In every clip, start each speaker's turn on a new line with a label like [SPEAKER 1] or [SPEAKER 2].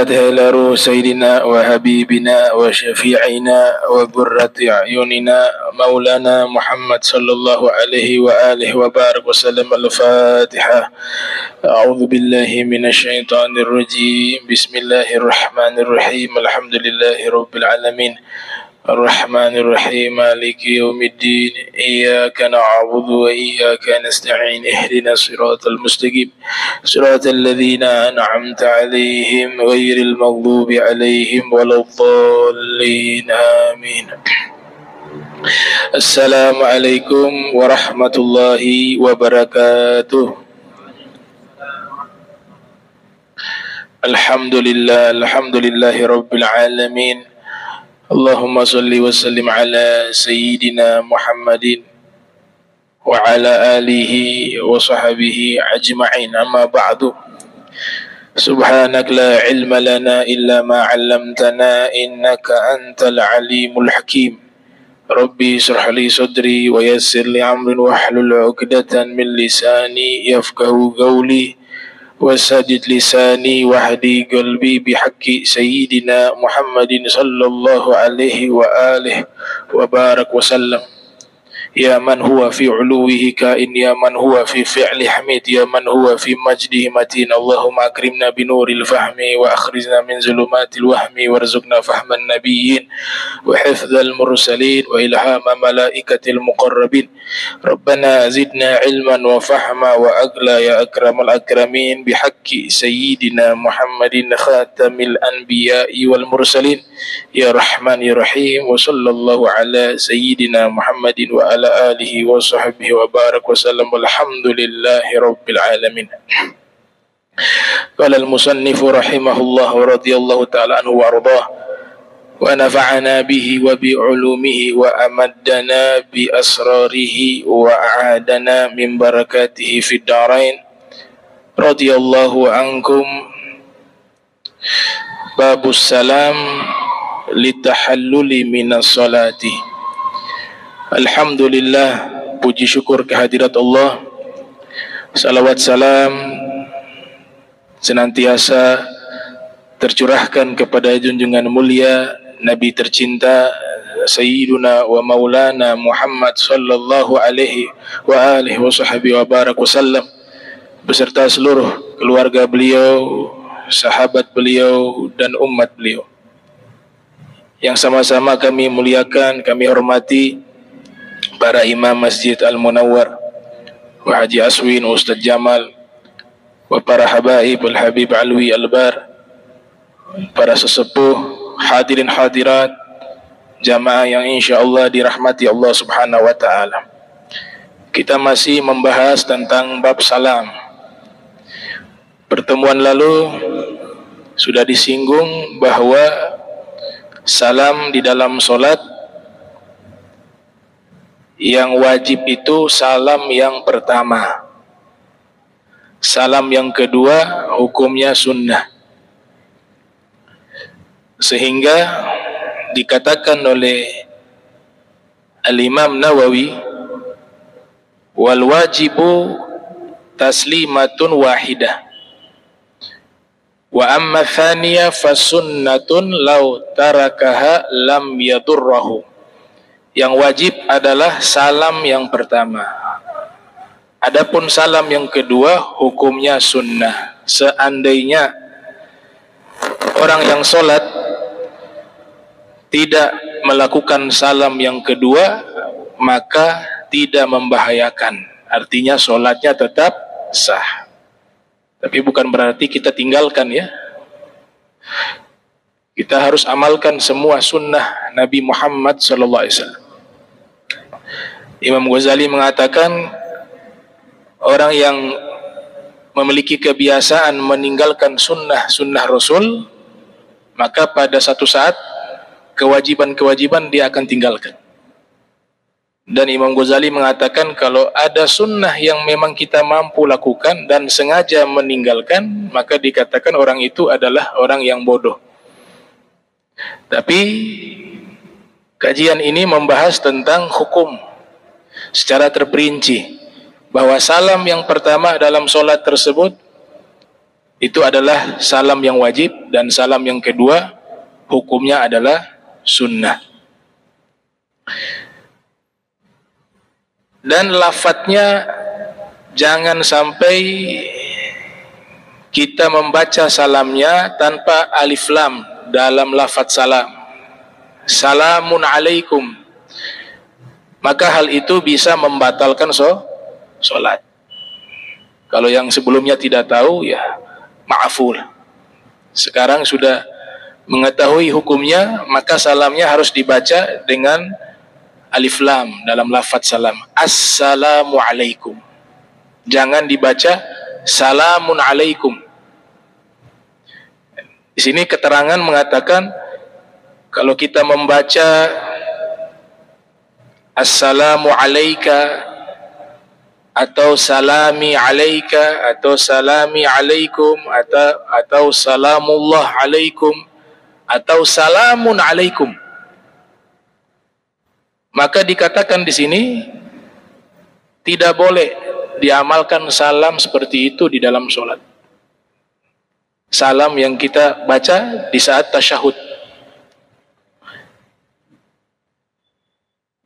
[SPEAKER 1] الفاتحة إلى روح سيدنا وحبيبنا وشفيعنا وقرة أعيننا مولانا محمد صلى الله عليه وآله وبارك وسلم. الفاتحة. أعوذ بالله من الشيطان الرجيم. بسم الله الرحمن الرحيم. الحمد لله رب العالمين الرحمن الرحيم مالك يوم الدين. إياك نعبد وإياك نستعين. اهدنا الصراط المستقيم صراط الذين أنعمت عليهم غير المغضوب عليهم ولا الضالين آمين. السلام عليكم ورحمة الله وبركاته. الحمد لله رب العالمين. اللهم صل وسلم على سيدنا محمد وعلى آله وصحبه أجمعين. أما بعد، سبحانك لا علم لنا إلا ما علمتنا إنك أنت العليم الحكيم. ربي اشرح لي صدري ويسر لي أمري واحلل عقدة من لساني يفقه قولي وسدد لساني واهدي قلبي بحق سيدنا محمد صلى الله عليه وآله وبارك وسلم. يا من هو في علوه كائن، يا من هو في فعل حميد، يا من هو في مجده متين. اللهم أكرمنا بنور الفهم وأخرجنا من ظلمات الوهم وارزقنا فهم النبيين وحفظ المرسلين وإلهام ملائكة المقربين. ربنا زدنا علما وفهما وأقلا يا أكرم الأكرمين بحق سيدنا محمد خاتم الأنبياء والمرسلين يا رحمن يا رحيم. وصلى الله على سيدنا محمد وعلى آله وصحبه وبارك وسلم. والحمد لله رب العالمين. قال المصنف رحمه الله ورضي الله تعالى عنه وأرضاه ونفعنا به وبعلومه وأمدنا بأسراره وأعادنا من بركاته في الدارين. رضي الله عنكم. باب السلام للتحلل من الصلاة. Alhamdulillah, puji syukur kehadirat Allah. Salawat salam senantiasa tercurahkan kepada junjungan mulia Nabi tercinta Sayyiduna wa Maulana Muhammad sallallahu alaihi wa alihi wa sahbihi wa barak wasallam, beserta seluruh keluarga beliau, sahabat beliau dan umat beliau yang sama-sama kami muliakan, kami hormati para imam Masjid Al-Munawwar wa Haji Aswin, Ustaz Jamal, wa para habaib Al-Habib Alwi Al-Bar, para sesepuh, hadirin hadirat, jamaah yang insyaAllah dirahmati Allah subhanahu wa ta'ala. Kita masih membahas tentang bab salam. Pertemuan lalu sudah disinggung bahwa salam di dalam solat yang wajib itu salam yang pertama. Salam yang kedua hukumnya sunnah. Sehingga dikatakan oleh Al-Imam Nawawi, wal wajibu taslimatun wahidah wa amma thaniya fasunnatun law tarakaha lam yadurrahu. Yang wajib adalah salam yang pertama. Adapun salam yang kedua hukumnya sunnah. Seandainya orang yang solat tidak melakukan salam yang kedua, maka tidak membahayakan. Artinya solatnya tetap sah. Tapi bukan berarti kita tinggalkan ya. Kita harus amalkan semua sunnah Nabi Muhammad sallallahu alaihi wasallam. Imam Ghazali mengatakan orang yang memiliki kebiasaan meninggalkan sunnah Rasul, maka pada satu saat kewajiban-kewajiban dia akan tinggalkan. Dan Imam Ghazali mengatakan kalau ada sunnah yang memang kita mampu lakukan dan sengaja meninggalkan, maka dikatakan orang itu adalah orang yang bodoh. Tapi kajian ini membahas tentang hukum secara terperinci, bahwa salam yang pertama dalam solat tersebut itu adalah salam yang wajib, dan salam yang kedua hukumnya adalah sunnah. Dan lafadznya jangan sampai kita membaca salamnya tanpa alif lam dalam lafadz salam. Salamun alaikum. Maka hal itu bisa membatalkan sholat. Kalau yang sebelumnya tidak tahu, ya maaful. Sekarang sudah mengetahui hukumnya, maka salamnya harus dibaca dengan alif lam dalam lafadz salam. Assalamu alaikum. Jangan dibaca salamun alaikum. Di sini keterangan mengatakan kalau kita membaca assalamu alaika atau salami alaika atau salami alaikum atau salamullah alaikum atau salamun alaikum, maka dikatakan di sini tidak boleh diamalkan salam seperti itu di dalam sholat. Salam yang kita baca di saat tasyahud.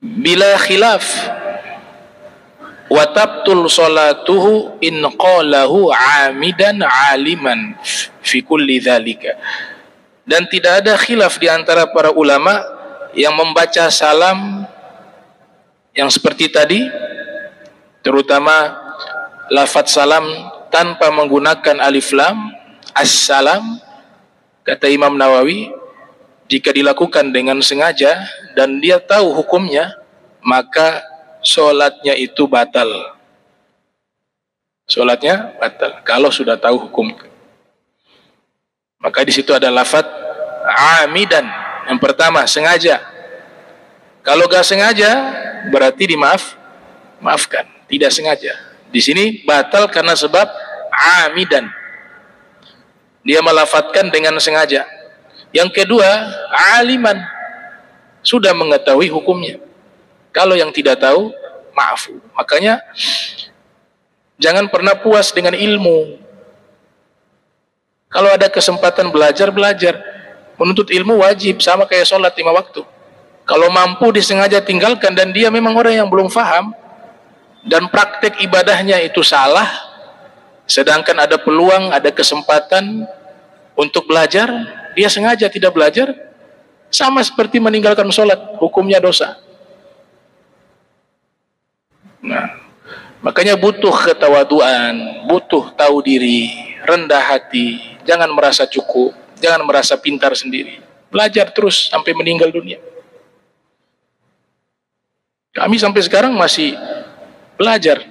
[SPEAKER 1] Bila khilaf wa tabtul sholatuhu in qalahu amidan aliman fi kulli dzalika. Dan tidak ada khilaf di antara para ulama yang membaca salam yang seperti tadi, terutama lafadz salam tanpa menggunakan alif lam, assalam, kata Imam Nawawi, jika dilakukan dengan sengaja dan dia tahu hukumnya, maka sholatnya itu batal. Sholatnya batal kalau sudah tahu hukumnya. Maka di situ ada lafadz amidan. Yang pertama, sengaja. Kalau gak sengaja, berarti maafkan. Tidak sengaja. Di sini batal karena sebab amidan. Dia melafadzkan dengan sengaja. Yang kedua, aliman. Sudah mengetahui hukumnya. Kalau yang tidak tahu, maafu. Makanya jangan pernah puas dengan ilmu. Kalau ada kesempatan belajar. Menuntut ilmu wajib, sama kayak sholat 5 waktu. Kalau mampu disengaja tinggalkan dan dia memang orang yang belum faham dan praktek ibadahnya itu salah, sedangkan ada peluang, ada kesempatan untuk belajar, dia sengaja tidak belajar, sama seperti meninggalkan sholat, hukumnya dosa. Nah, makanya butuh ketawaduan, butuh tahu diri, rendah hati, jangan merasa cukup, jangan merasa pintar sendiri. Belajar terus sampai meninggal dunia. Kami sampai sekarang masih belajar.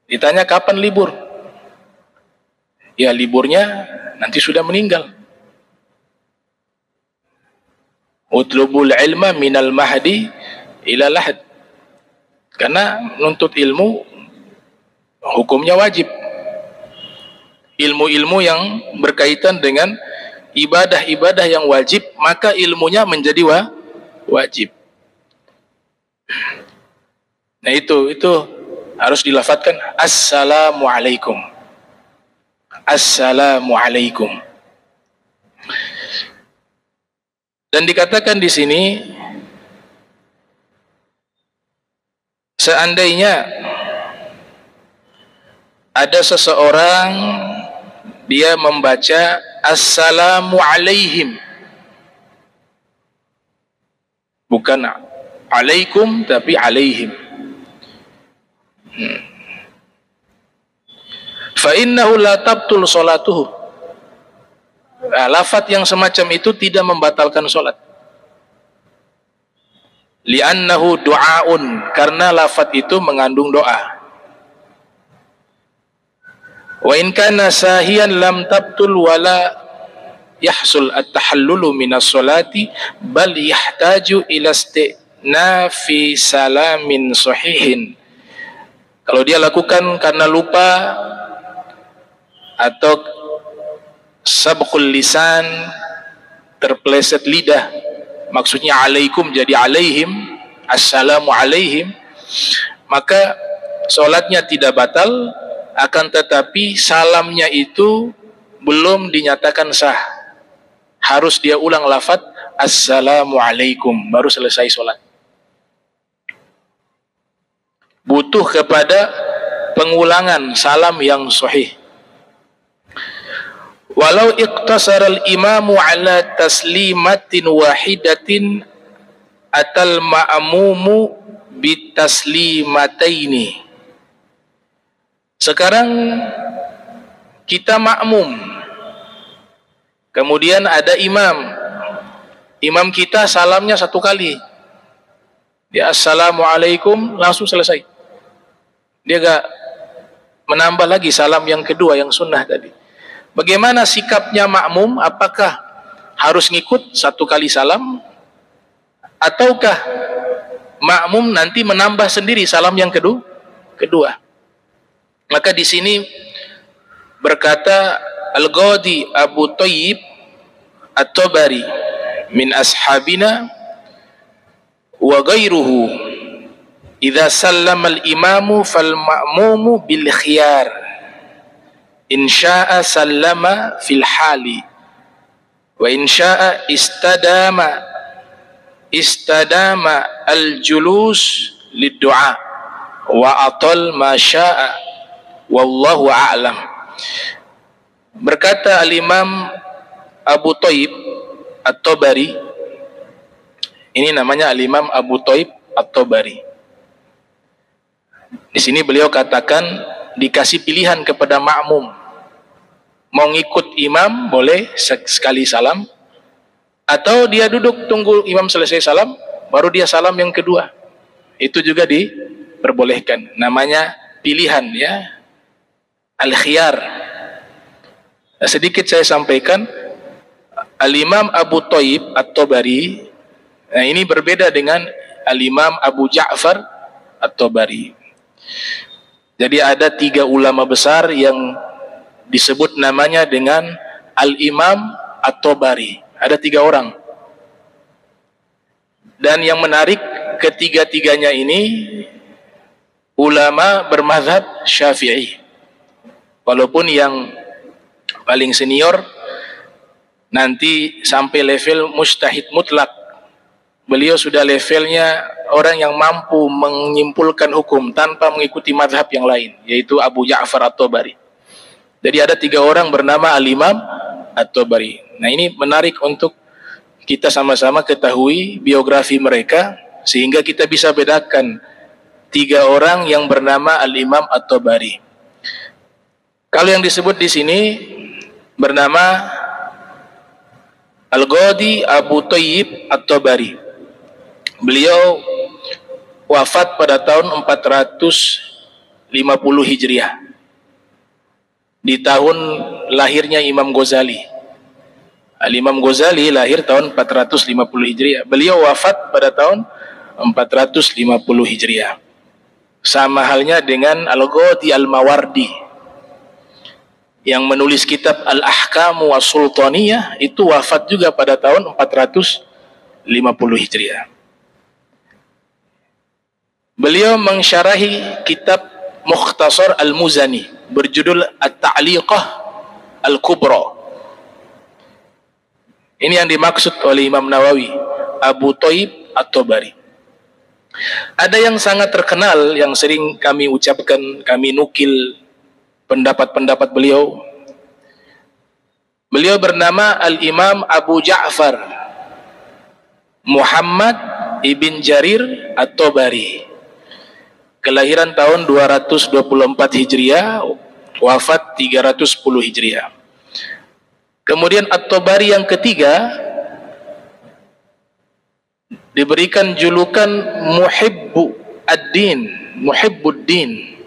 [SPEAKER 1] Ditanya kapan libur? Ya liburnya nanti sudah meninggal. Utlubul ilma minal mahdi ila lahad. Karena menuntut ilmu hukumnya wajib. Ilmu-ilmu yang berkaitan dengan ibadah-ibadah yang wajib, maka ilmunya menjadi wajib. Nah itu harus dilafadzkan assalamu alaikum. Assalamu alaikum. Dan dikatakan di sini, seandainya ada seseorang dia membaca assalamu alaihim, bukan alaikum tapi alaihim, fa innahu la tabtul salatuhu. Lafadz yang semacam itu tidak membatalkan salat. Li'annahu du'aun, karena lafadz itu mengandung doa. Wa in kana sahiyan lam tabtul wala yahsul at-tahallulu minas salati bal yahtaju ila istinafi salamin sahihin. Kalau dia lakukan karena lupa atau sabqul lisan, terpeleset lidah, maksudnya alaikum jadi alaihim, assalamu alaihim, maka salatnya tidak batal akan tetapi salamnya itu belum dinyatakan sah. Harus dia ulang lafaz Assalamualaikum baru selesai sholat. Butuh kepada pengulangan salam yang sahih. Walau iqtasara al-imamu ala taslimatin wahidatin atal ma'mumu bitaslimataini. Sekarang kita makmum, kemudian ada imam kita salamnya satu kali, dia Assalamualaikum langsung selesai, dia gak menambah lagi salam yang kedua yang sunnah tadi. Bagaimana sikapnya makmum? Apakah harus ngikut satu kali salam, ataukah makmum nanti menambah sendiri salam yang kedua? Maka di sini berkata Al-Ghadi Abu Thayyib At-Tabari min ashabina wa ghairuhu idza sallama al-imamu fal ma'mumu bil khiyar in syaa'a sallama fil hali wa in syaa'a istadama al-julus lid-du'a wa atal ma syaa'a wallahu a'lam. Berkata al-Imam Abu Thayyib At-Tabari, ini namanya al-Imam Abu Thayyib At-Tabari. Di sini beliau katakan dikasih pilihan kepada makmum, mau ngikut imam boleh sekali salam, atau dia duduk tunggu imam selesai salam baru dia salam yang kedua. Itu juga diperbolehkan, namanya pilihan ya, al-khiyar. Sedikit saya sampaikan, al-Imam Abu Thayyib At-Tabari, nah ini berbeda dengan al-Imam Abu Ja'far At-Tabari. Jadi ada 3 ulama besar yang disebut namanya dengan al-Imam At-Tabari. Ada 3 orang. Dan yang menarik, ketiga-tiganya ini ulama bermazhab Syafi'i. Walaupun yang paling senior nanti sampai level mujtahid mutlak. Beliau sudah levelnya orang yang mampu menyimpulkan hukum tanpa mengikuti mazhab yang lain, yaitu Abu Ja'far At-Tabari. Jadi ada 3 orang bernama Al-Imam At-Tabari. Nah ini menarik untuk kita sama-sama ketahui biografi mereka, sehingga kita bisa bedakan 3 orang yang bernama Al-Imam At-Tabari. Kalau yang disebut di sini bernama Al-Ghadi Abu Thayyib At-Tabari. Beliau wafat pada tahun 450 Hijriah. Di tahun lahirnya Imam Ghazali. Al-Imam Ghazali lahir tahun 450 Hijriah. Beliau wafat pada tahun 450 Hijriah. Sama halnya dengan Al-Ghadi Al-Mawardi yang menulis kitab Al-Ahkamu Was-Sultaniyah, itu wafat juga pada tahun 450 Hijriah. Beliau mensyarahi kitab Mukhtasar Al-Muzani berjudul At-Ta'liqah Al-Kubra. Ini yang dimaksud oleh Imam Nawawi, Abu Thayyib At-Tabari. Ada yang sangat terkenal yang sering kami ucapkan, kami nukil pendapat-pendapat beliau. Beliau bernama Al-Imam Abu Ja'far Muhammad ibn Jarir At-Tabari. Kelahiran tahun 224 Hijriah, wafat 310 Hijriah. Kemudian At-Tabari yang ketiga diberikan julukan Muhibbu ad-Din, Muhibbuddin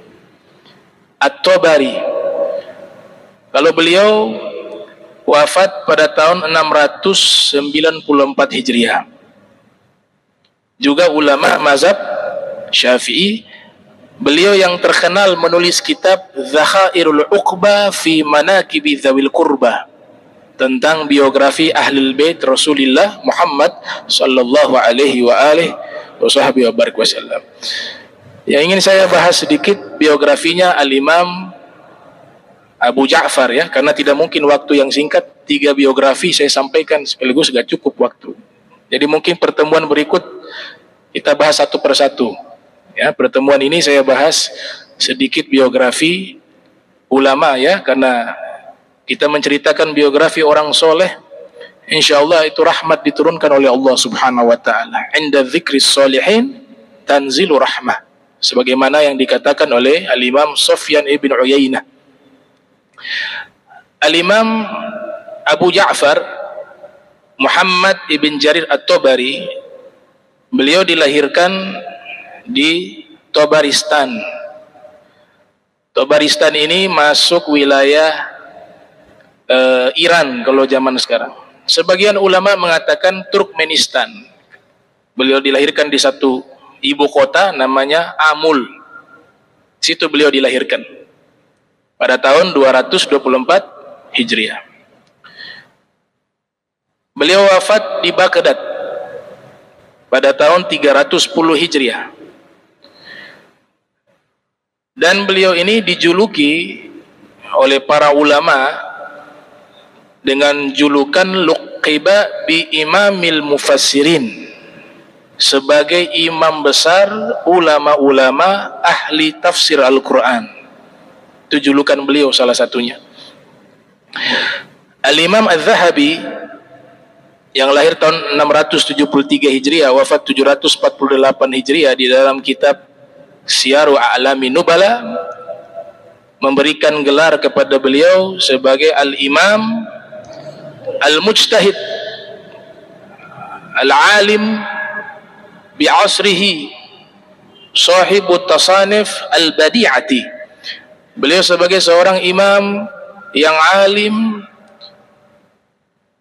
[SPEAKER 1] At-Tabari. Kalau beliau wafat pada tahun 694 Hijriah. Juga ulama mazhab Syafi'i. Beliau yang terkenal menulis kitab Zakhairul Uqba fi Manaqibi Dzawil Qurba, tentang biografi Ahlul Bait Rasulullah Muhammad sallallahu alaihi wa alihi wasallam. Yang ingin saya bahas sedikit biografinya Al-Imam Abu Ja'far ya, karena tidak mungkin waktu yang singkat 3 biografi saya sampaikan sekaligus gak cukup waktu. Jadi mungkin pertemuan berikut kita bahas satu persatu. Ya, pertemuan ini saya bahas sedikit biografi ulama ya, karena kita menceritakan biografi orang soleh. Insyaallah itu rahmat diturunkan oleh Allah Subhanahu wa taala. Inda dzikris sholihin tanzilu rahmah. Sebagaimana yang dikatakan oleh Al-Imam Sufyan ibn Uyainah. Al-Imam Abu Ja'far Muhammad ibn Jarir At-Tabari, beliau dilahirkan di Tabaristan. Tabaristan ini masuk wilayah Iran kalau zaman sekarang. Sebagian ulama mengatakan Turkmenistan. Beliau dilahirkan di satu ibu kota namanya Amul. Situ beliau dilahirkan pada tahun 224 Hijriah. Beliau wafat di Baghdad pada tahun 310 Hijriah. Dan beliau ini dijuluki oleh para ulama dengan julukan luqiba bi imamil mufassirin, sebagai imam besar ulama-ulama ahli tafsir Al-Quran. Itu julukan beliau salah satunya. Al-Imam Al-Zahabi yang lahir tahun 673 Hijriah, wafat 748 Hijriah, di dalam kitab Syiaru A'lami Nubala memberikan gelar kepada beliau sebagai Al-Imam Al-Mujtahid Al-Alim bi'asrihi sahibut tasanif al-badi'ati. Beliau sebagai seorang imam yang alim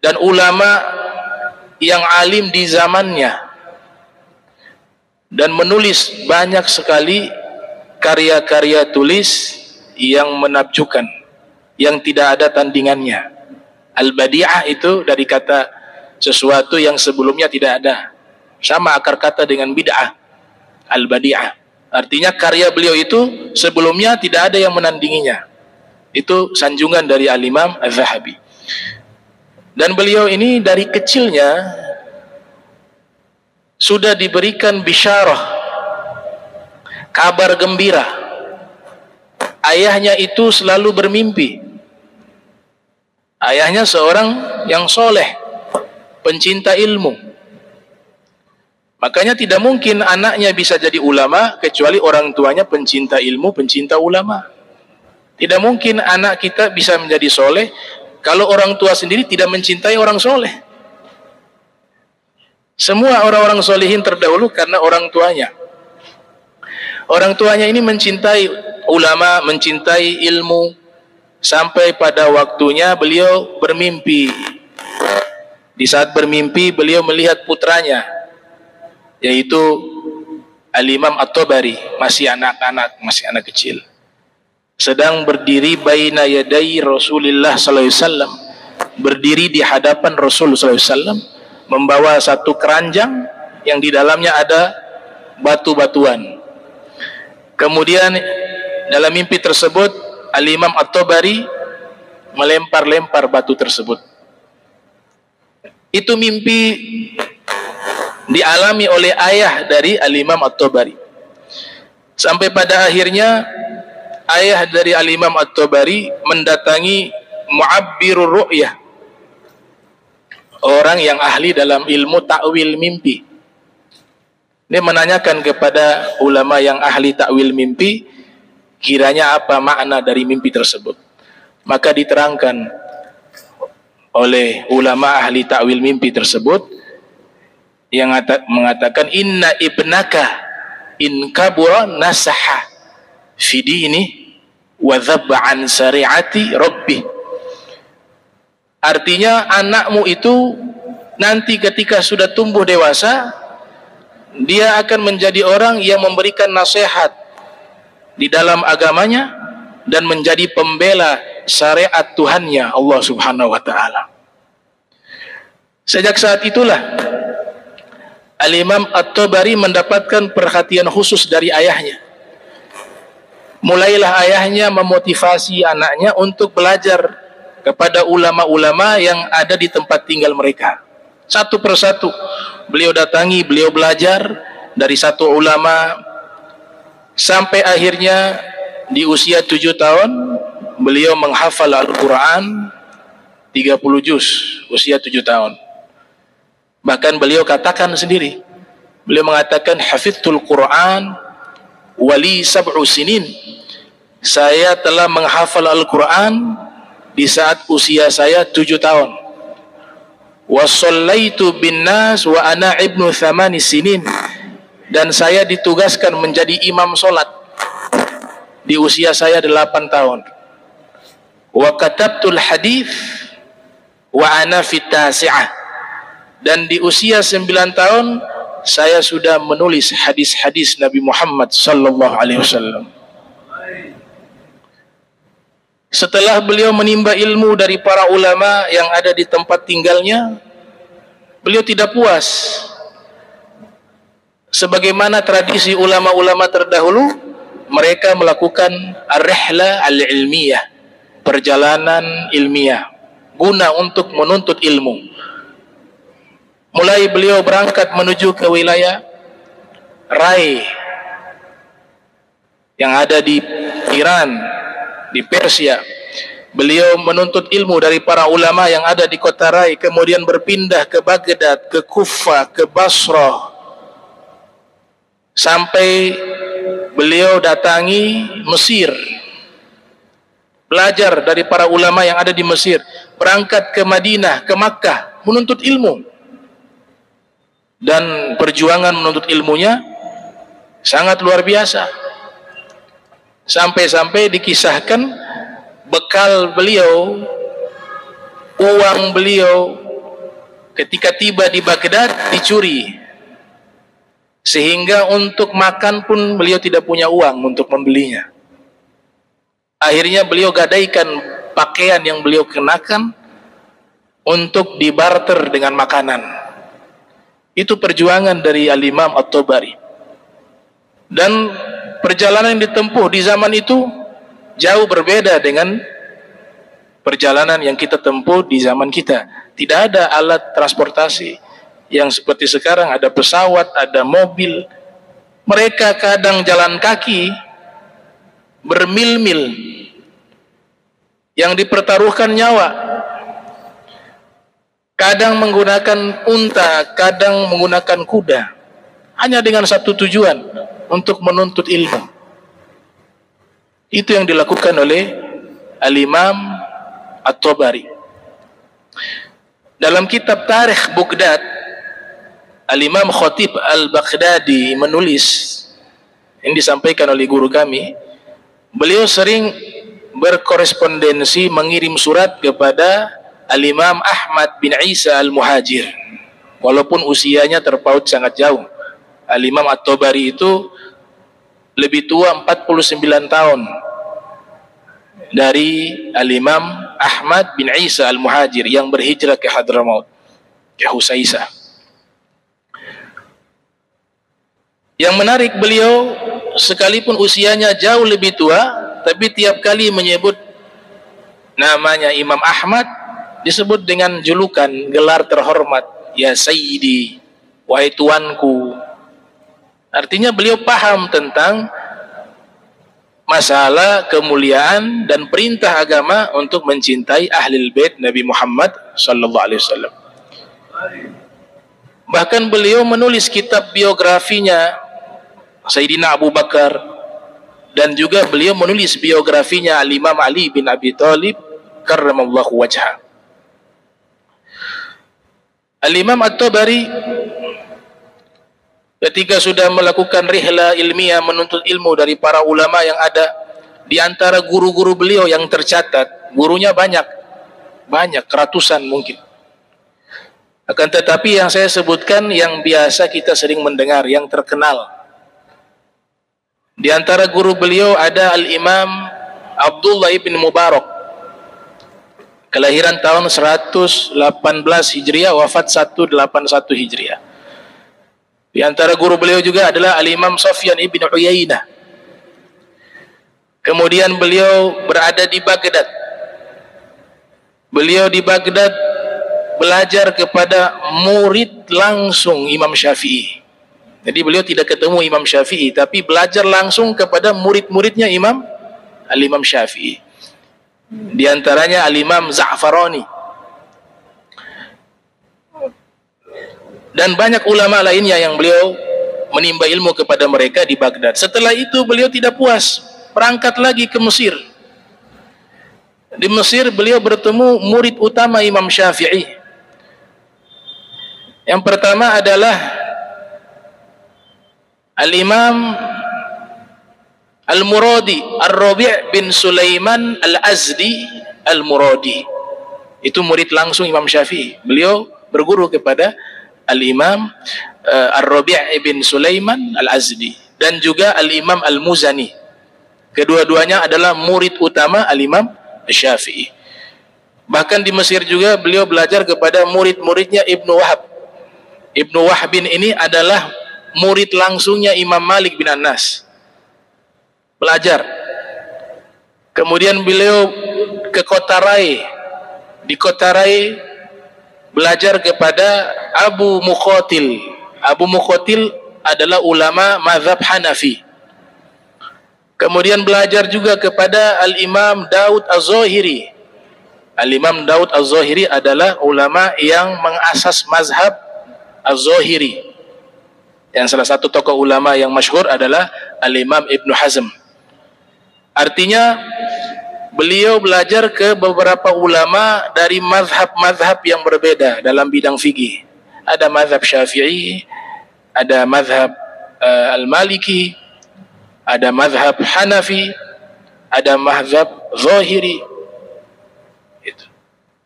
[SPEAKER 1] dan ulama yang alim di zamannya, dan menulis banyak sekali karya-karya tulis yang menakjubkan, yang tidak ada tandingannya. Al-badi'ah itu dari kata sesuatu yang sebelumnya tidak ada, sama akar kata dengan bid'ah. Al-badi'ah artinya karya beliau itu sebelumnya tidak ada yang menandinginya. Itu sanjungan dari Al-Imam Al-Zahabi. Dan beliau ini dari kecilnya sudah diberikan bisyarah, kabar gembira. Ayahnya itu selalu bermimpi. Ayahnya seorang yang soleh, pencinta ilmu. Makanya tidak mungkin anaknya bisa jadi ulama kecuali orang tuanya pencinta ilmu, pencinta ulama. Tidak mungkin anak kita bisa menjadi soleh kalau orang tua sendiri tidak mencintai orang soleh. Semua orang-orang solehin terdahulu karena orang tuanya. Orang tuanya ini mencintai ulama, mencintai ilmu, sampai pada waktunya beliau bermimpi. Di saat bermimpi beliau melihat putranya, yaitu Al-Imam At-Tabari, masih anak-anak, masih anak kecil, sedang berdiri baina yadai Rasulullah sallallahu alaihi wasallam, berdiri di hadapan Rasul sallallahu alaihi wasallam, membawa satu keranjang yang di dalamnya ada batu-batuan. Kemudian dalam mimpi tersebut Al-Imam At-Tabari melempar-lempar batu tersebut. Itu mimpi dialami oleh ayah dari Al-Imam At-Tabari. Sampai pada akhirnya ayah dari Al-Imam At-Tabari mendatangi Mu'abbirur Ru'yah, orang yang ahli dalam ilmu takwil mimpi. Dia menanyakan kepada ulama yang ahli takwil mimpi, kiranya apa makna dari mimpi tersebut. Maka diterangkan oleh ulama ahli takwil mimpi tersebut yang mengatakan, inna ibnaka in kabura nasaha fi dini wa dhabba an syari'ati rabbih. Artinya anakmu itu nanti ketika sudah tumbuh dewasa, dia akan menjadi orang yang memberikan nasihat di dalam agamanya dan menjadi pembela syariat Tuhannya Allah Subhanahu wa taala. Sejak saat itulah Al-Imam At-Tabari mendapatkan perhatian khusus dari ayahnya. mulailah ayahnya memotivasi anaknya untuk belajar kepada ulama-ulama yang ada di tempat tinggal mereka. Satu persatu beliau datangi, beliau belajar dari satu ulama, sampai akhirnya di usia 7 tahun beliau menghafal Al-Quran 30 juz, usia 7 tahun. Bahkan beliau katakan sendiri, beliau mengatakan, hafidhul Quran wali sab'u sinin, saya telah menghafal Al-Quran di saat usia saya 7 tahun. Wa shallaitu bin nas wa ana ibnu 8 sinin, dan saya ditugaskan menjadi imam solat di usia saya 8 tahun. Wa katabtul hadith wa ana fit tasi'ah, dan di usia 9 tahun saya sudah menulis hadis-hadis Nabi Muhammad sallallahu alaihi wasallam. Setelah beliau menimba ilmu dari para ulama yang ada di tempat tinggalnya, beliau tidak puas. Sebagaimana tradisi ulama-ulama terdahulu, mereka melakukan ar-rihla al-ilmiyah, perjalanan ilmiah, guna untuk menuntut ilmu. Mulai beliau berangkat menuju ke wilayah Rai yang ada di Iran, di Persia. Beliau menuntut ilmu dari para ulama yang ada di kota Rai, kemudian berpindah ke Baghdad, ke Kufah, ke Basrah, sampai beliau datangi Mesir, belajar dari para ulama yang ada di Mesir, berangkat ke Madinah, ke Makkah, menuntut ilmu. Dan perjuangan menuntut ilmunya sangat luar biasa. Sampai-sampai dikisahkan bekal beliau, uang beliau ketika tiba di Baghdad dicuri, sehingga untuk makan pun beliau tidak punya uang untuk membelinya. Akhirnya beliau gadaikan pakaian yang beliau kenakan untuk dibarter dengan makanan. Itu perjuangan dari Al-Imam At-Tabari. Dan perjalanan yang ditempuh di zaman itu jauh berbeda dengan perjalanan yang kita tempuh di zaman kita. Tidak ada alat transportasi yang seperti sekarang, ada pesawat, ada mobil. Mereka kadang jalan kaki bermil-mil, yang dipertaruhkan nyawa. Kadang menggunakan unta, kadang menggunakan kuda, hanya dengan satu tujuan, untuk menuntut ilmu. Itu yang dilakukan oleh Al-Imam At-Tabari. Dalam kitab Tarikh Baghdad, Al-Imam Khatib Al-Baghdadi menulis, yang disampaikan oleh guru kami, beliau sering berkorespondensi, mengirim surat kepada Al-Imam Ahmad bin Isa Al-Muhajir, walaupun usianya terpaut sangat jauh. Al-Imam At-Tabari itu lebih tua 49 tahun dari Al-Imam Ahmad bin Isa Al-Muhajir yang berhijrah ke Hadramaut, ke Husaisah. Yang menarik, beliau sekalipun usianya jauh lebih tua, tapi tiap kali menyebut namanya Imam Ahmad, disebut dengan julukan, gelar terhormat, ya Sayyidi, wahai tuanku. Artinya beliau paham tentang masalah kemuliaan dan perintah agama untuk mencintai ahlul bait Nabi Muhammad sallallahu alaihi wasallam. Bahkan beliau menulis kitab biografinya Sayyidina Abu Bakar, dan juga beliau menulis biografinya Al-Imam Ali bin Abi Thalib karramallahu wajhah. Al-Imam At-Tabari ketika sudah melakukan rihla ilmiah, menuntut ilmu dari para ulama yang ada, di antara guru-guru beliau yang tercatat, gurunya banyak, ratusan mungkin. Akan tetapi yang saya sebutkan yang biasa kita sering mendengar, yang terkenal. Di antara guru beliau ada Al-Imam Abdullah ibn Mubarak, kelahiran tahun 118 Hijriah, wafat 181 Hijriah. Di antara guru beliau juga adalah Al-Imam Sufyan ibn Uyainah. Kemudian beliau berada di Baghdad. Beliau di Baghdad belajar kepada murid langsung Imam Syafi'i. Jadi beliau tidak ketemu Imam Syafi'i, tapi belajar langsung kepada murid-muridnya Al-Imam Syafi'i. Di antaranya Al-Imam Za'farani. Dan banyak ulama lainnya yang beliau menimba ilmu kepada mereka di Baghdad. Setelah itu beliau tidak puas, berangkat lagi ke Mesir. Di Mesir beliau bertemu murid utama Imam Syafi'i. Yang pertama adalah Al-Imam Al-Muradi, Ar-Rabi' bin Sulaiman Al-Azdi Al-Muradi. Itu murid langsung Imam Syafi'i. Beliau berguru kepada Al-Imam Ar-Rabi' bin Sulaiman Al-Azdi dan juga Al-Imam Al-Muzani. Kedua-duanya adalah murid utama Al-Imam Syafi'i. Bahkan di Mesir juga beliau belajar kepada murid-muridnya Ibnu Wahab. Ibnu Wahab ini adalah murid langsungnya Imam Malik bin Anas. Belajar. Kemudian beliau ke kota Rai. Di kota Rai belajar kepada Abu Muqatil. Abu Muqatil adalah ulama mazhab Hanafi. Kemudian belajar juga kepada Al-Imam Daud Az-Zahiri. Al-Imam Daud Az-Zahiri adalah ulama yang mengasas mazhab Az-Zahiri. Yang salah satu tokoh ulama yang masyhur adalah Al-Imam Ibnu Hazm. Artinya beliau belajar ke beberapa ulama dari mazhab-mazhab yang berbeda dalam bidang fikih. Ada mazhab Syafi'i, ada mazhab Al-Maliki, ada mazhab Hanafi, ada mazhab Zahiri. Itu.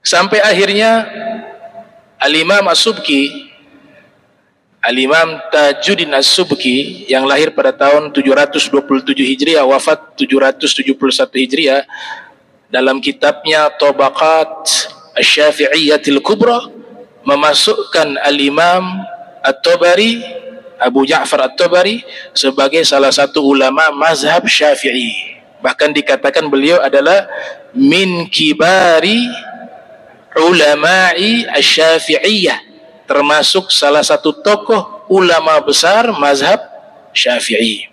[SPEAKER 1] Sampai akhirnya Al-Imam As-Subki, Al-Imam Tajuddin As-Subki yang lahir pada tahun 727 Hijriah, wafat 771 Hijriah, dalam kitabnya Tabaqat Asy-Syafi'iyyatil Kubra memasukkan Al-Imam At-Tabari, Abu Ja'far At-Tabari sebagai salah satu ulama mazhab Syafi'i. Bahkan dikatakan beliau adalah min kibari ulama'i asy-Syafi'iyyah, termasuk salah satu tokoh ulama besar mazhab Syafi'i.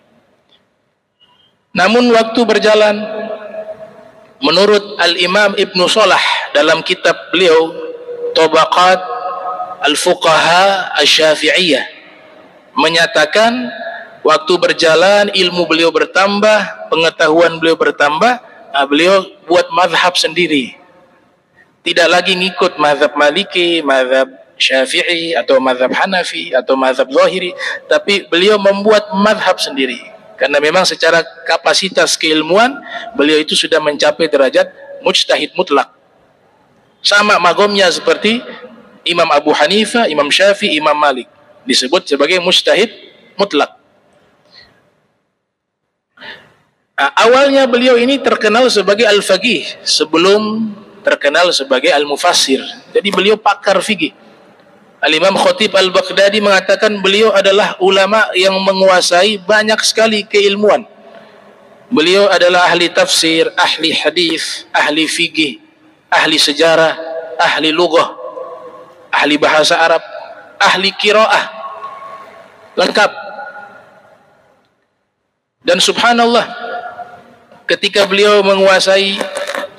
[SPEAKER 1] Namun waktu berjalan, menurut Al-Imam Ibnu Salah dalam kitab beliau Tabaqat Al-Fuqaha Asy-Syafi'iyyah menyatakan waktu berjalan ilmu beliau bertambah, pengetahuan beliau bertambah, beliau buat mazhab sendiri. Tidak lagi ngikut mazhab Maliki, mazhab Syafi'i atau mazhab Hanafi atau mazhab Zahiri, tapi beliau membuat mazhab sendiri. Karena memang secara kapasitas keilmuan beliau itu sudah mencapai derajat mujtahid mutlak. Sama magomnya seperti Imam Abu Hanifah, Imam Syafi'i, Imam Malik, disebut sebagai mujtahid mutlak. Awalnya beliau ini terkenal sebagai al-faqih sebelum terkenal sebagai al-mufassir. Jadi beliau pakar fikih. Al-Imam Khatib Al-Baghdadi mengatakan beliau adalah ulama yang menguasai banyak sekali keilmuan. Beliau adalah ahli tafsir, ahli hadis, ahli fikih, ahli sejarah, ahli lughah, ahli bahasa Arab, ahli qiraah. Lengkap. Dan subhanallah, ketika beliau menguasai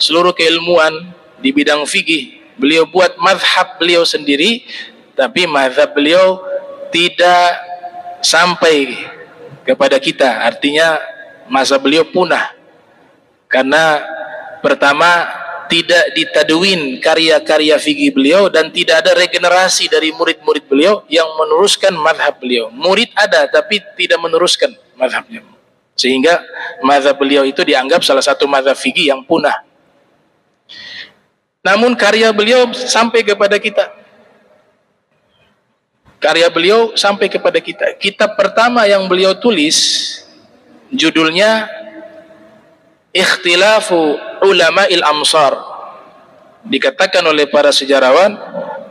[SPEAKER 1] seluruh keilmuan di bidang fikih, beliau buat mazhab beliau sendiri, tapi mazhab beliau tidak sampai kepada kita. Artinya mazhab beliau punah karena pertama tidak ditadwin karya-karya fikih beliau dan tidak ada regenerasi dari murid-murid beliau yang meneruskan mazhab beliau. Murid ada tapi tidak meneruskan mazhabnya, sehingga mazhab beliau itu dianggap salah satu mazhab fikih yang punah. Namun karya beliau sampai kepada kita. Karya beliau sampai kepada kita. Kitab pertama yang beliau tulis judulnya Ikhtilafu Ulama'il Amsar. Dikatakan oleh para sejarawan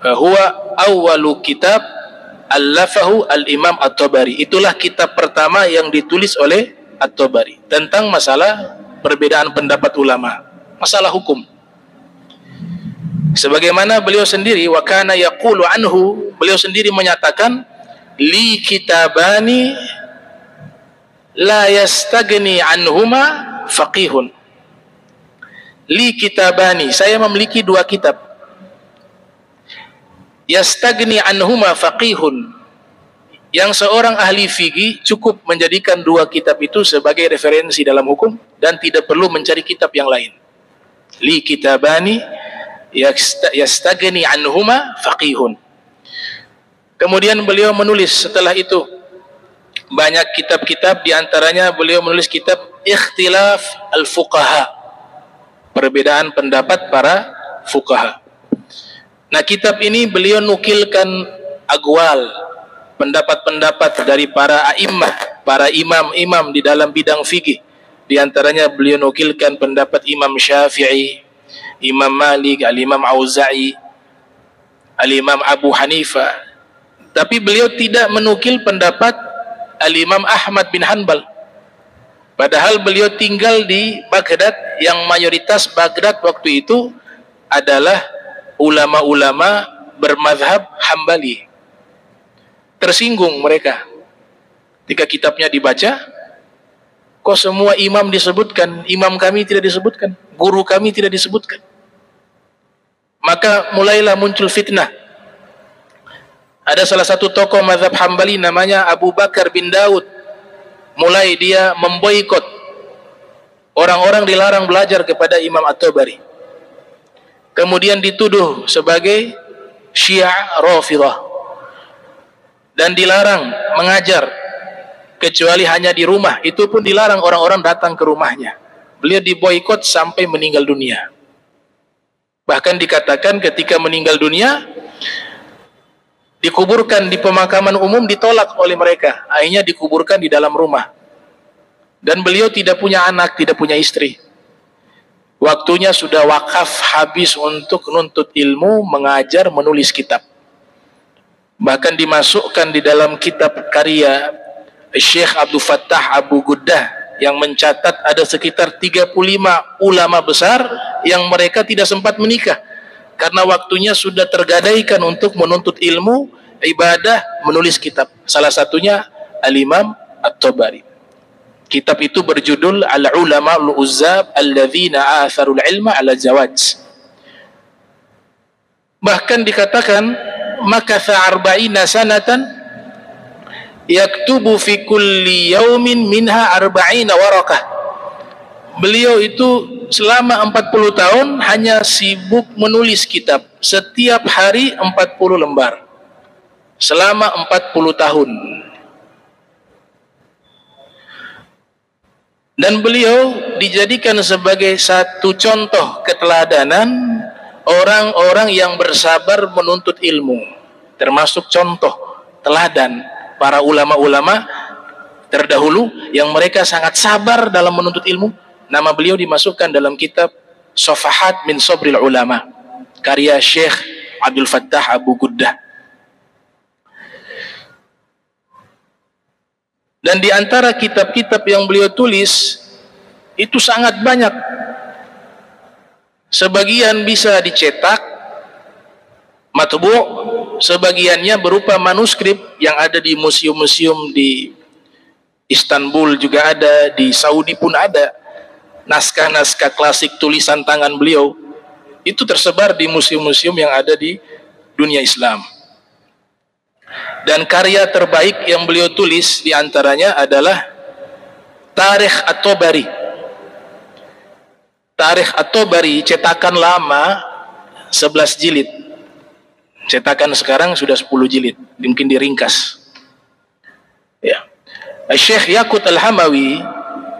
[SPEAKER 1] huwa awwalu kitab allafahu al-Imam At-Tabari. Itulah kitab pertama yang ditulis oleh At-Tabari tentang masalah perbedaan pendapat ulama, masalah hukum. Sebagaimana beliau sendiri, wa kana yaqulu anhu, beliau sendiri menyatakan, li kitabani la yastagni anhuma faqihun. Li kitabani, saya memiliki dua kitab. Yastagni anhuma faqihun, yang seorang ahli fikih cukup menjadikan dua kitab itu sebagai referensi dalam hukum dan tidak perlu mencari kitab yang lain. Li kitabani yastagni anhuma faqihun. Kemudian beliau menulis setelah itu banyak kitab-kitab, di antaranya beliau menulis kitab Ikhtilaf al-Fuqaha, perbedaan pendapat para fuqaha. Nah, kitab ini beliau nukilkan agwal, pendapat-pendapat dari para a'immah, para imam-imam di dalam bidang fikih. Di antaranya beliau nukilkan pendapat Imam Syafi'i, Imam Malik, Al-Imam Auza'i, Al-Imam Abu Hanifah. Tapi beliau tidak menukil pendapat Al-Imam Ahmad bin Hanbal. Padahal beliau tinggal di Baghdad, yang mayoritas Baghdad waktu itu adalah ulama-ulama bermadhab Hambali. Tersinggung mereka ketika kitabnya dibaca, kok semua imam disebutkan, imam kami tidak disebutkan, guru kami tidak disebutkan. Maka mulailah muncul fitnah. Ada salah satu tokoh mazhab Hambali namanya Abu Bakar bin Daud. Mulai dia memboikot, orang-orang dilarang belajar kepada Imam At-Tabari. Kemudian dituduh sebagai Syiah Rafidhah dan dilarang mengajar kecuali hanya di rumah. Itu pun dilarang orang-orang datang ke rumahnya. Beliau diboikot sampai meninggal dunia. Bahkan dikatakan ketika meninggal dunia dikuburkan di pemakaman umum, ditolak oleh mereka. Akhirnya dikuburkan di dalam rumah. Dan beliau tidak punya anak, tidak punya istri. Waktunya sudah wakaf habis untuk nuntut ilmu, mengajar, menulis kitab. Bahkan dimasukkan di dalam kitab karya Syekh Abdul Fattah Abu Guddah yang mencatat ada sekitar 35 ulama besar yang mereka tidak sempat menikah karena waktunya sudah tergadaikan untuk menuntut ilmu, ibadah, menulis kitab. Salah satunya Al-Imam At-Tabari. Kitab itu berjudul Al-Ulama Al-Uzzab Alladzina Atharul Ilma Ala Zawaj. Bahkan dikatakan makatha arba'ina sanatan yaktubu fi kulli yaumin minha arba'ina warakah. Beliau itu selama 40 tahun hanya sibuk menulis kitab, setiap hari 40 lembar selama 40 tahun. Dan beliau dijadikan sebagai satu contoh keteladanan orang-orang yang bersabar menuntut ilmu, termasuk contoh teladan para ulama-ulama terdahulu yang mereka sangat sabar dalam menuntut ilmu. Nama beliau dimasukkan dalam kitab Safahat min Sabril Ulama, karya Syekh Abdul Fattah Abu Guddah. Dan di antara kitab-kitab yang beliau tulis itu sangat banyak. Sebagian bisa dicetak matbu', sebagiannya berupa manuskrip yang ada di museum-museum di Istanbul juga ada, di Saudi pun ada. Naskah-naskah klasik tulisan tangan beliau itu tersebar di museum-museum yang ada di dunia Islam. Dan karya terbaik yang beliau tulis diantaranya adalah Tarikh At-Tabari. Tarikh At-Tabari cetakan lama 11 jilid. Cetakan sekarang sudah 10 jilid, mungkin diringkas. Ya. Syekh Yaqut Al-Hamawi,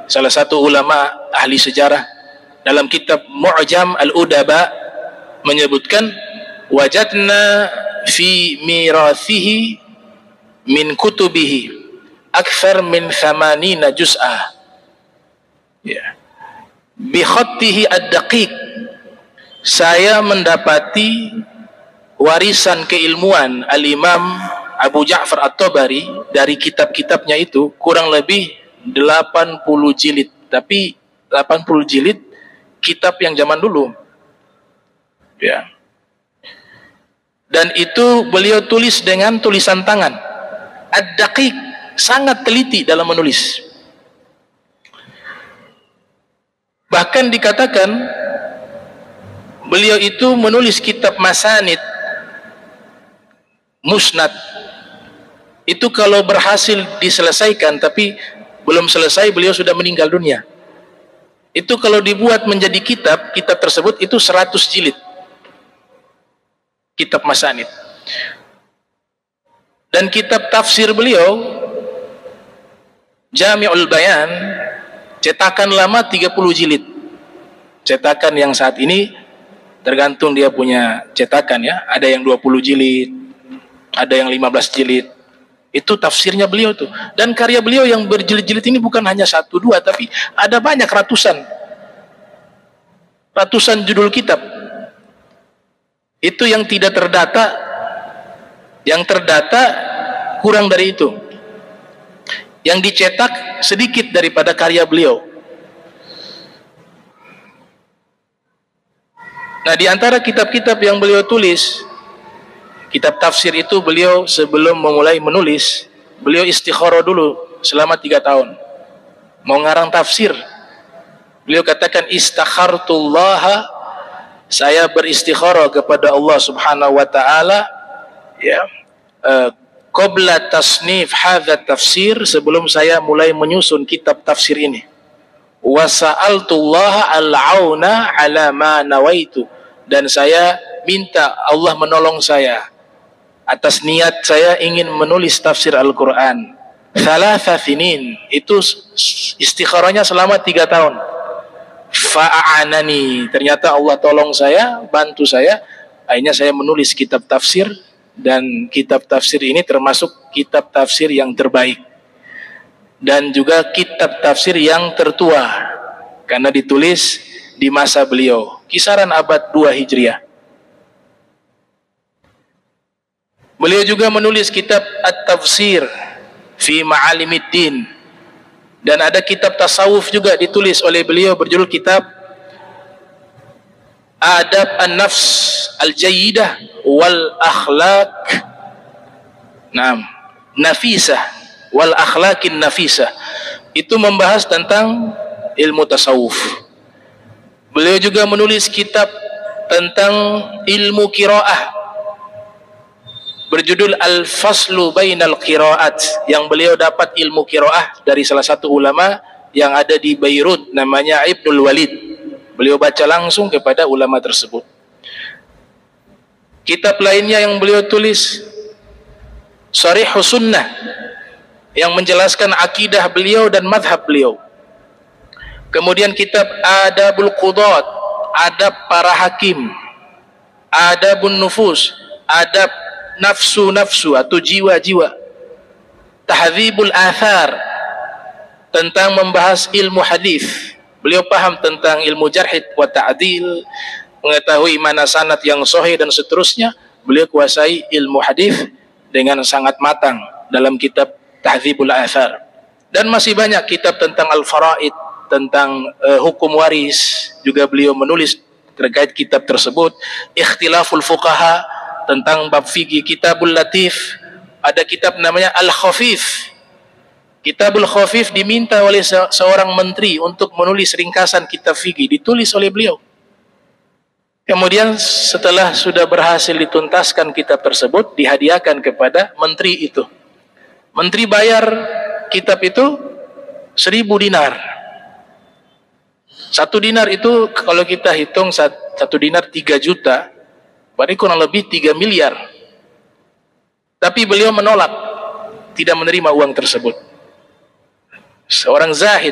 [SPEAKER 1] salah satu ulama ahli sejarah, dalam kitab Mu'jam Al-Udaba menyebutkan wajadna fi mirathihi min kutubihi akthar min 80 juz'ah. Ya. Bi khattihi ad-daqiq. Saya mendapati warisan keilmuan Al-Imam Abu Ja'far At-Tabari dari kitab-kitabnya itu kurang lebih 80 jilid, tapi 80 jilid kitab yang zaman dulu. Ya. Dan itu beliau tulis dengan tulisan tangan. Ad-daqiq, sangat teliti dalam menulis. Bahkan dikatakan beliau itu menulis kitab masanid, musnad. Itu kalau berhasil diselesaikan, tapi belum selesai beliau sudah meninggal dunia. Itu kalau dibuat menjadi kitab, kitab tersebut itu 100 jilid. Kitab masanid. Dan kitab tafsir beliau Jami'ul Bayan, cetakan lama 30 jilid. Cetakan yang saat ini tergantung dia punya cetakan ya, ada yang 20 jilid, ada yang 15 jilid. Itu tafsirnya beliau tuh. Dan karya beliau yang berjilid-jilid ini bukan hanya 1, 2, tapi ada banyak, ratusan judul kitab. Itu yang tidak terdata, yang terdata kurang dari itu. Yang dicetak sedikit daripada karya beliau. Nah, di antara kitab-kitab yang beliau tulis, kitab tafsir itu beliau sebelum memulai menulis, beliau istikharah dulu selama 3 tahun. Mau ngarang tafsir, beliau katakan istakhartullaha, saya beristikharah kepada Allah Subhanahu wa taala ya, qabla tasnif hadza tafsir, sebelum saya mulai menyusun kitab tafsir ini. Wa sa'altullaha al-auna ala ma nawaitu, dan saya minta Allah menolong saya atas niat saya ingin menulis tafsir Al-Quran. Thalatha sinin, itu istikharahnya selama 3 tahun. Fa'anani, ternyata Allah tolong saya, bantu saya, akhirnya saya menulis kitab tafsir. Dan kitab tafsir ini termasuk kitab tafsir yang terbaik, dan juga kitab tafsir yang tertua, karena ditulis di masa beliau, kisaran abad 2 Hijriah. Beliau juga menulis kitab At-Tafsir fi Ma'alimiddin, dan ada kitab tasawuf juga ditulis oleh beliau berjudul kitab Adab An-Nafs Al-Jayyidah wal Akhlaq Nafisah wal Akhlaqin Nafisah. Itu membahas tentang ilmu tasawuf. Beliau juga menulis kitab tentang ilmu qiraah berjudul Al-Faslu Bainal Qiraat, yang beliau dapat ilmu qiraah dari salah satu ulama yang ada di Beirut, namanya Ibnul Walid. Beliau baca langsung kepada ulama tersebut. Kitab lainnya yang beliau tulis Sharihus Sunnah, yang menjelaskan akidah beliau dan madhab beliau. Kemudian kitab Adabul Qudat, adab para hakim, Adabun Nufus, adab nafsu-nafsu atau jiwa-jiwa, Tahdzibul Athar, tentang membahas ilmu hadis. Beliau paham tentang ilmu jarh wa ta'dil, mengetahui mana sanad yang sahih dan seterusnya. Beliau kuasai ilmu hadis dengan sangat matang dalam kitab Tahdzibul Athar. Dan masih banyak kitab tentang al-faraid, tentang hukum waris, juga beliau menulis terkait kitab tersebut. Ikhtilaful Fuqaha, tentang bab fikih. Kitabul Latif, ada kitab namanya Al-Khafif. Kitabul Khafif diminta oleh seorang menteri untuk menulis ringkasan kitab fikih, ditulis oleh beliau. Kemudian setelah sudah berhasil dituntaskan kitab tersebut, dihadiahkan kepada menteri itu. Menteri bayar kitab itu 1000 dinar. 1 dinar itu kalau kita hitung 1 dinar 3 juta, berarti kurang lebih 3 miliar. Tapi beliau menolak, tidak menerima uang tersebut. Seorang zahid.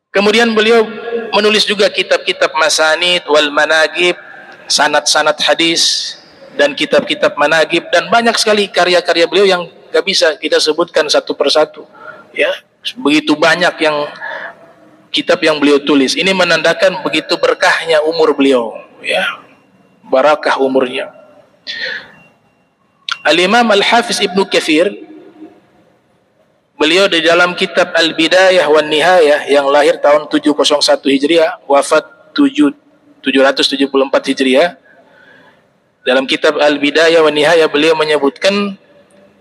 [SPEAKER 1] Kemudian beliau menulis juga kitab-kitab masanid wal managib, sanad-sanad hadis dan kitab-kitab managib, dan banyak sekali karya-karya beliau yang gak bisa kita sebutkan satu persatu. Ya, begitu banyak yang kitab yang beliau tulis. Ini menandakan begitu berkahnya umur beliau, ya, barakah umurnya. Al-Imam Al-Hafiz Ibnu Katsir Beliau di dalam kitab Al-Bidayah wan Nihayah yang lahir tahun 701 Hijriah, wafat 774 Hijriah. Dalam kitab Al-Bidayah wan Nihayah beliau menyebutkan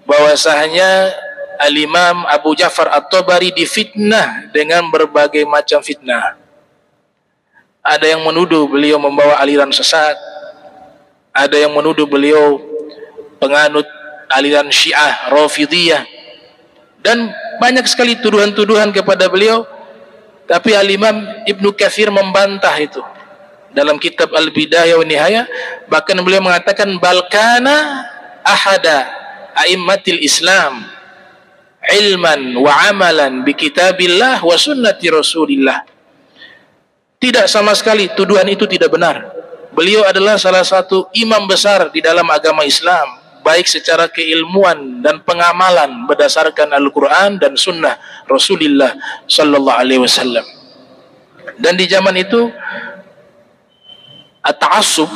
[SPEAKER 1] bahwasanya Al-Imam Abu Ja'far At-Tabari difitnah dengan berbagai macam fitnah. Ada yang menuduh beliau membawa aliran sesat, ada yang menuduh beliau penganut aliran Syiah Rafidhiyah, dan banyak sekali tuduhan-tuduhan kepada beliau. Tapi Al-Imam Ibnu Katsir membantah itu dalam kitab Al-Bidayah wan Nihayah. Bahkan beliau mengatakan balkana ahada a'immatil Islam ilman wa amalan bi kitabillah wa sunnati Rasulillah. Tidak sama sekali tuduhan itu tidak benar. Beliau adalah salah satu imam besar di dalam agama Islam, baik secara keilmuan dan pengamalan berdasarkan Al-Quran dan Sunnah Rasulullah Sallallahu Alaihi Wasallam. Dan di zaman itu at-ta'assub,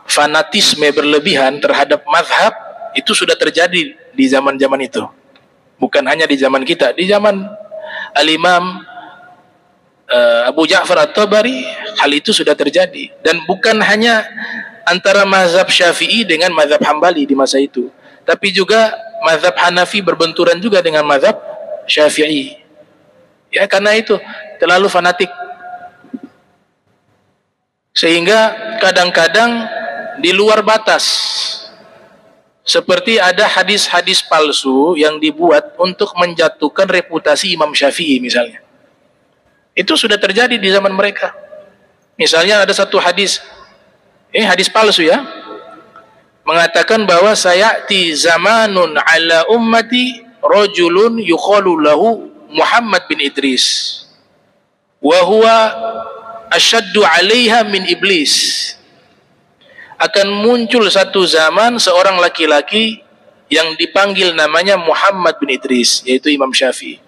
[SPEAKER 1] fanatisme berlebihan terhadap mazhab itu sudah terjadi di zaman-zaman itu. Bukan hanya di zaman kita, di zaman Al-Imam Abu Ja'far At-Tabari hal itu sudah terjadi. Dan bukan hanya antara mazhab Syafi'i dengan mazhab Hambali di masa itu, tapi juga mazhab Hanafi berbenturan juga dengan mazhab Syafi'i. Ya, karena itu terlalu fanatik, sehingga kadang-kadang di luar batas. Seperti ada hadis-hadis palsu yang dibuat untuk menjatuhkan reputasi Imam Syafi'i misalnya. Itu sudah terjadi di zaman mereka. Misalnya ada satu hadis, ini hadis palsu ya, mengatakan bahwa sayati zamanun ala ummati rajulun yuqalu lahu Muhammad bin Idris wa huwa asyaddu 'alaiha min iblis. Akan muncul satu zaman seorang laki-laki yang dipanggil namanya Muhammad bin Idris, yaitu Imam Syafi'i.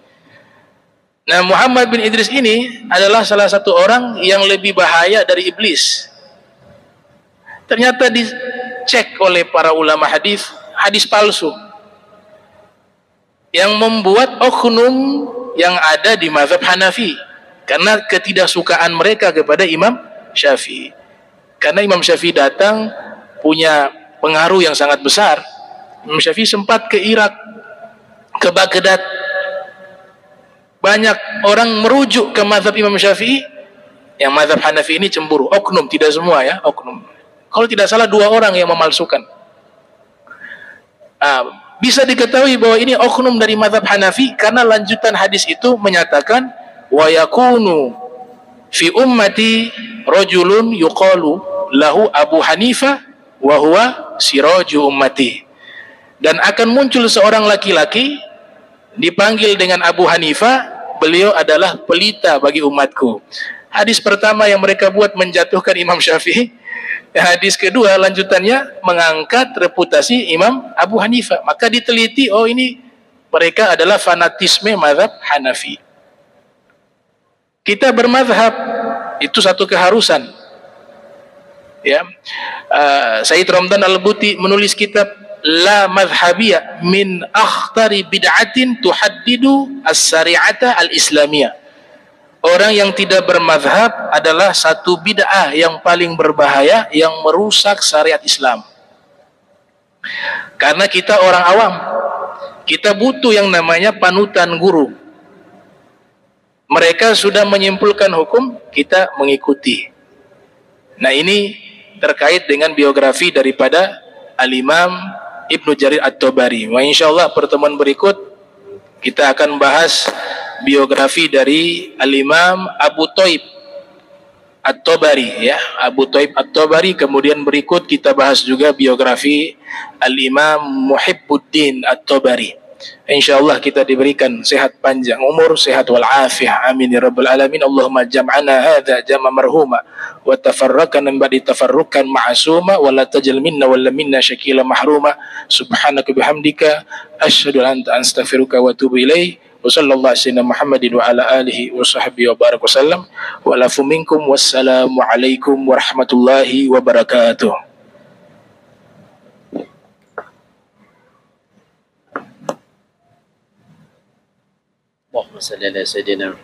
[SPEAKER 1] Nah, Muhammad bin Idris ini adalah salah satu orang yang lebih bahaya dari iblis. Ternyata dicek oleh para ulama hadis, hadis palsu yang membuat oknum yang ada di mazhab Hanafi karena ketidaksukaan mereka kepada Imam Syafi'i. Karena Imam Syafi'i datang punya pengaruh yang sangat besar. Imam Syafi'i sempat ke Irak, ke Baghdad. Banyak orang merujuk ke mazhab Imam Syafi'i. Yang mazhab Hanafi ini cemburu. Oknum, tidak semua ya, oknum. Kalau tidak salah 2 orang yang memalsukan. Bisa diketahui bahwa ini oknum dari mazhab Hanafi karena lanjutan hadis itu menyatakan wa yakunu fi ummati rajulun yuqalu lahu Abu Hanifah wa huwa siraju ummati. Dan akan muncul seorang laki-laki dipanggil dengan Abu Hanifah, beliau adalah pelita bagi umatku. Hadis pertama yang mereka buat menjatuhkan Imam Syafi'i. Hadis kedua lanjutannya mengangkat reputasi Imam Abu Hanifah. Maka diteliti, oh ini mereka adalah fanatisme mazhab Hanafi. Kita bermazhab itu satu keharusan. Ya, Sayyid Ramdan Al-Buti menulis kitab La Madhhabiyah min akhtari bid'atin tuhaddidu as-syari'ata al-islamiyah. Orang yang tidak bermazhab adalah satu bid'ah yang paling berbahaya yang merusak syariat Islam. Karena kita orang awam, kita butuh yang namanya panutan guru. Mereka sudah menyimpulkan hukum, kita mengikuti. Nah, ini terkait dengan biografi daripada Al-Imam Ibnu Jarir At-Tabari. Wah, insyaallah pertemuan berikut kita akan bahas biografi dari Al-Imam Abu Thaib At-Tabari ya, Abu Thaib At-Tabari. Kemudian berikut kita bahas juga biografi Al-Imam Muhibbuddin At-Tabari. Insyaallah kita diberikan sehat panjang umur, sehat wal afiyah. Amin ya rabbal alamin. Allahumma jam'ana hadza jam'a marhuma wa tafarraqana min ba'di tafarruqan ma'suma wa la tajal minna wa la minna syakila mahruma. Subhanaka bihamdika asyhadu an la ilaha illa anta astaghfiruka wa atubu ilaik. Wa sallallahu alaihi Muhammadin wa ala alihi wa sahbihi wa barak wasallam. Wa lafu minkum wassalamu alaikum warahmatullahi wabarakatuh.
[SPEAKER 2] اللهم صل على سيدنا